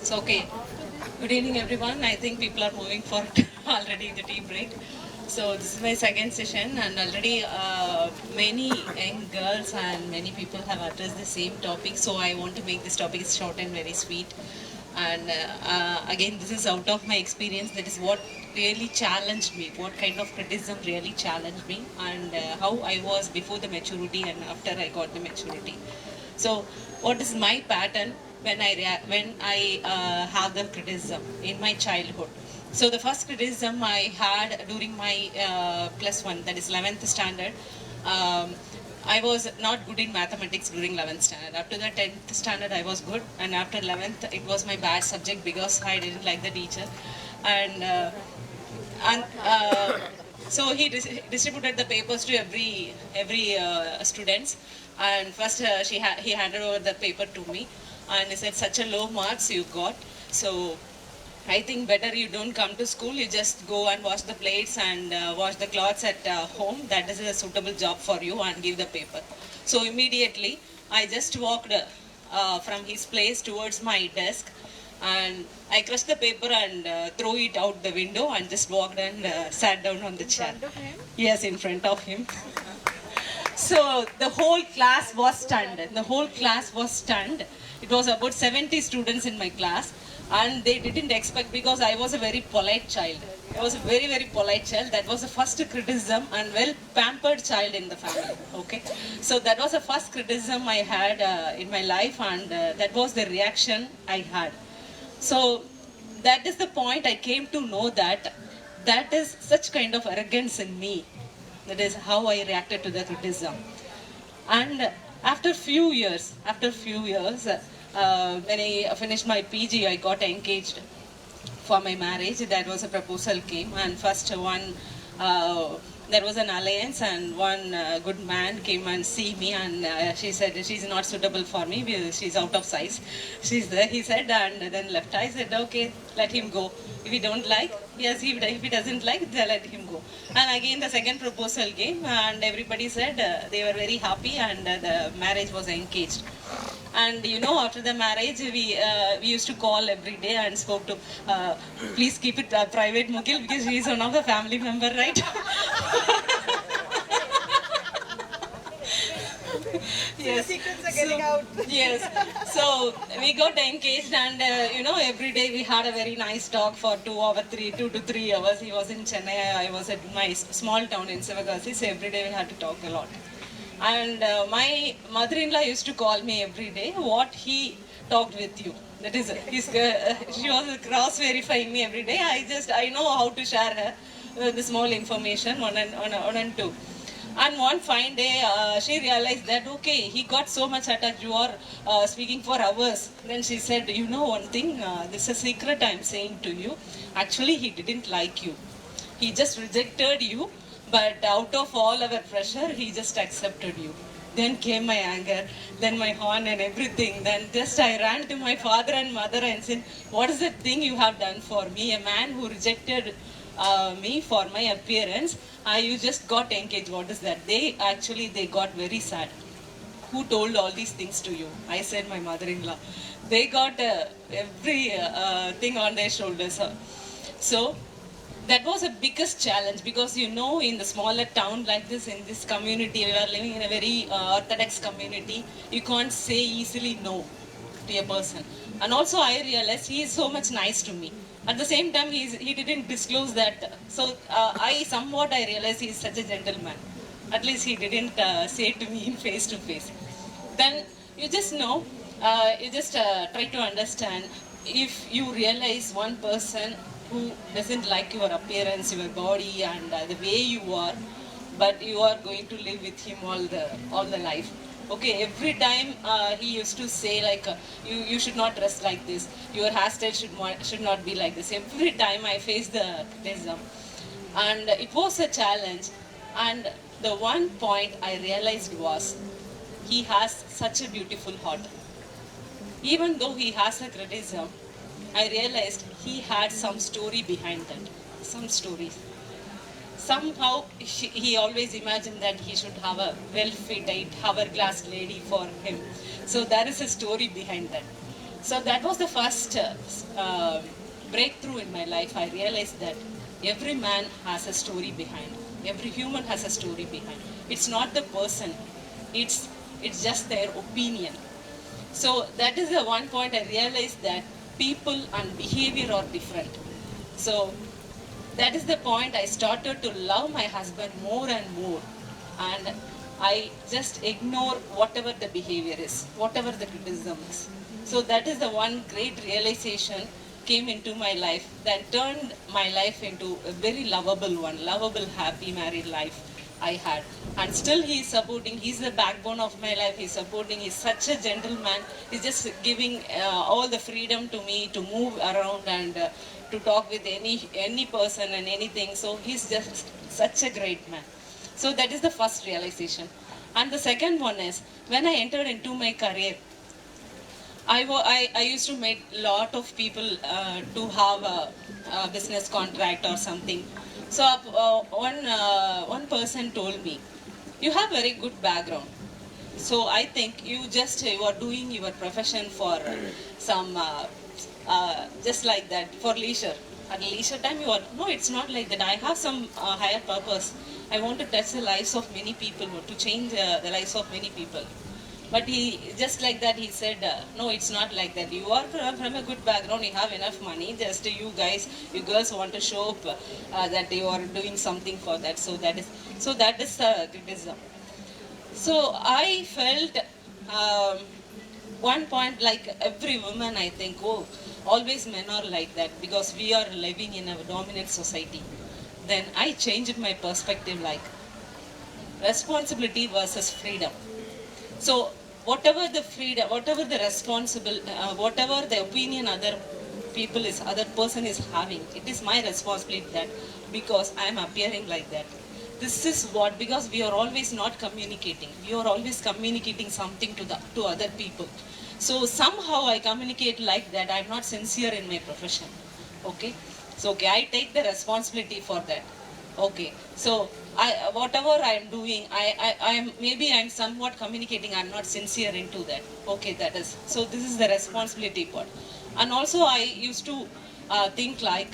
So, okay. Good evening, everyone. I think people are moving for already the tea break. So, this is my second session, and already many young girls and many people have addressed the same topic. So, I want to make this topic short and very sweet. And again, this is out of my experience. That is what really challenged me, what kind of criticism really challenged me, and how I was before the maturity and after I got the maturity. So, what is my pattern when I have the criticism in my childhood? So, the first criticism I had during my +1, that is 11th standard. I was not good in mathematics during 11th standard. After the 10th standard, I was good, and after 11th, it was my bad subject because I didn't like the teacher, and so he distributed the papers to every students, and first he handed over the paper to me, and he said, such a low marks you got, so I think better you don't come to school, you just go and wash the plates and wash the clothes at home. That is a suitable job for you, and give the paper. So immediately I just walked from his place towards my desk, and I crushed the paper and threw it out the window and just walked and sat down on the chair. Yes, in front of him. So the whole class was stunned. The whole class was stunned. It was about 70 students in my class, and they didn't expect, because I was a very polite child. I was a very, very polite child. That was the first criticism, and well pampered child in the family. Okay, so that was the first criticism I had in my life, and that was the reaction I had. So that is the point I came to know that that is such kind of arrogance in me. That is how I reacted to the criticism. And after few years, when I finished my PG, I got engaged for my marriage. That was a proposal came, and first one, there was an alliance, and one good man came and see me, and she said she's not suitable for me, she's out of size, she's there, he said, and then left. I said, okay, let him go. If he don't like, yes, if he doesn't like, then let him go. And again the second proposal came, and everybody said they were very happy, and the marriage was engaged. And after the marriage, we used to call every day and spoke to, please keep it private, Mukil, because he is one of the family member, right? Yes. Secrets are getting out. Yes. So we got engaged, and every day we had a very nice talk for 2 to 3 hours. He was in Chennai, I was at my small town in Sivagasi, so every day we had to talk a lot. And my mother-in-law used to call me every day, what he talked with you. That is, she was cross-verifying me every day. I know how to share her the small information, one and two. And one fine day, she realized that, okay, he got so much attached, you are speaking for hours. Then she said, you know one thing, this is a secret I'm saying to you. Actually, he didn't like you. He just rejected you, but out of all our pressure, he just accepted you. Then came my anger, then my horn and everything. Then just I ran to my father and mother and said, what is the thing you have done for me? A man who rejected me for my appearance, you just got engaged. What is that? They got very sad. Who told all these things to you? I said, my mother-in-law. They got every thing on their shoulders. So that was the biggest challenge, because in the smaller town like this, in this community, we are living in a very orthodox community, you can't say easily no to a person. And also I realized he is so much nice to me. At the same time, he didn't disclose that. So I realized he is such a gentleman. At least he didn't say to me in face to face. Then you just try to understand, if you realize one person who doesn't like your appearance, your body, and the way you are, but you are going to live with him all the life. Okay, every time he used to say like, you should not dress like this, your hairstyle should not be like this. Every time I faced the criticism, and it was a challenge. And the one point I realized was, he has such a beautiful heart. Even though he has a criticism, I realized he had some story behind that, some stories. Somehow he always imagined that he should have a well-fitted hourglass lady for him. So there is a story behind that. So that was the first breakthrough in my life. I realized that every man has a story behind. Every human has a story behind. It's not the person. It's just their opinion. So that is the one point I realized that people and behavior are different. So that is the point I started to love my husband more and more. And I just ignore whatever the behavior is, whatever the criticism is. So that is the one great realization came into my life that turned my life into a very lovable one, lovable, happy married life I had. And still he is supporting, he's the backbone of my life, he's supporting, he's such a gentleman, he's just giving all the freedom to me to move around and to talk with any person and anything. So he's just such a great man. So that is the first realization. And the second one is, when I entered into my career, I used to meet lot of people to have a business contract or something. So one person told me, you have very good background. So I think you are doing your profession for some, just like that, for leisure. At leisure time you are, no, it's not like that. I have some higher purpose. I want to touch the lives of many people, to change the lives of many people. But he, just like that, he said, no, it's not like that. You are from a good background, you have enough money. Just you girls want to show up that you are doing something for that. So that is criticism. So I felt one point, like every woman, I think, oh, always men are like that because we are living in a dominant society. Then I changed my perspective, like responsibility versus freedom. So whatever the freedom, whatever the responsible, whatever the opinion other person is having, it is my responsibility that, because I am appearing like that. This is what, because we are always not communicating. We are always communicating something to other people. So somehow I communicate like that. I am not sincere in my profession. Okay. So okay, I take the responsibility for that. Okay. So whatever I am doing, I am somewhat communicating. I am not sincere into that. Okay, that is. So this is the responsibility part. And also I used to think like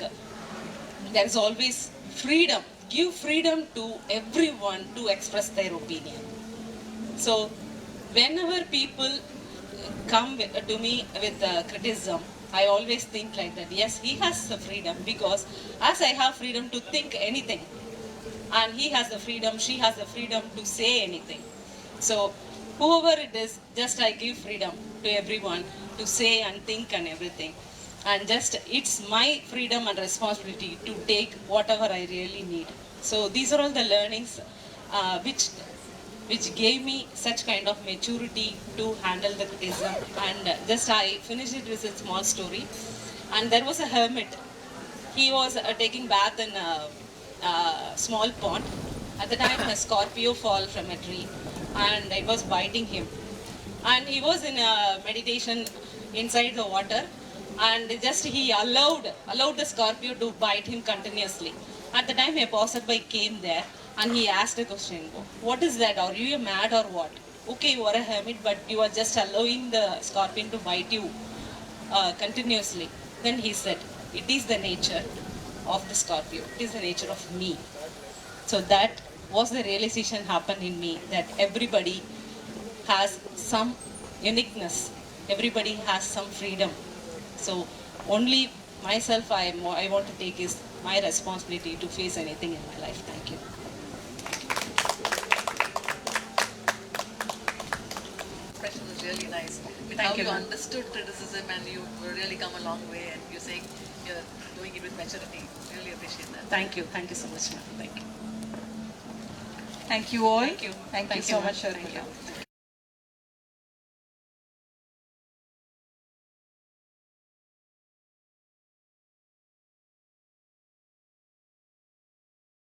there is always freedom. Give freedom to everyone to express their opinion. So whenever people come to me with criticism, I always think like that. Yes, he has the freedom, because as I have freedom to think anything, and he has the freedom, she has the freedom to say anything. So whoever it is, just I give freedom to everyone to say and think and everything. And just it's my freedom and responsibility to take whatever I really need. So these are all the learnings which gave me such kind of maturity to handle the criticism. And just I finished it with a small story. And there was a hermit. He was taking bath in a small pond. At the time, a scorpio fell from a tree, and it was biting him. And he was in a meditation inside the water, and just he allowed the scorpio to bite him continuously. At the time, a passerby came there, and he asked a question, what is that? Are you mad or what? Okay, you are a hermit, but you are just allowing the scorpion to bite you continuously. Then he said, it is the nature of the scorpio. It is the nature of me. So that was the realization happened in me, that everybody has some uniqueness. Everybody has some freedom. So only myself I want to take is my responsibility to face anything in my life. Thank you. Impression was really nice. With Thank how you, you ma'am. understood criticism and you've really come a long way, and you're saying you're doing it with maturity. Really appreciate that. Thank you. Thank you so much, ma'am. Thank you. Thank you all. Thank you. Thank you so ma'am. much, Thank Sharmila. you.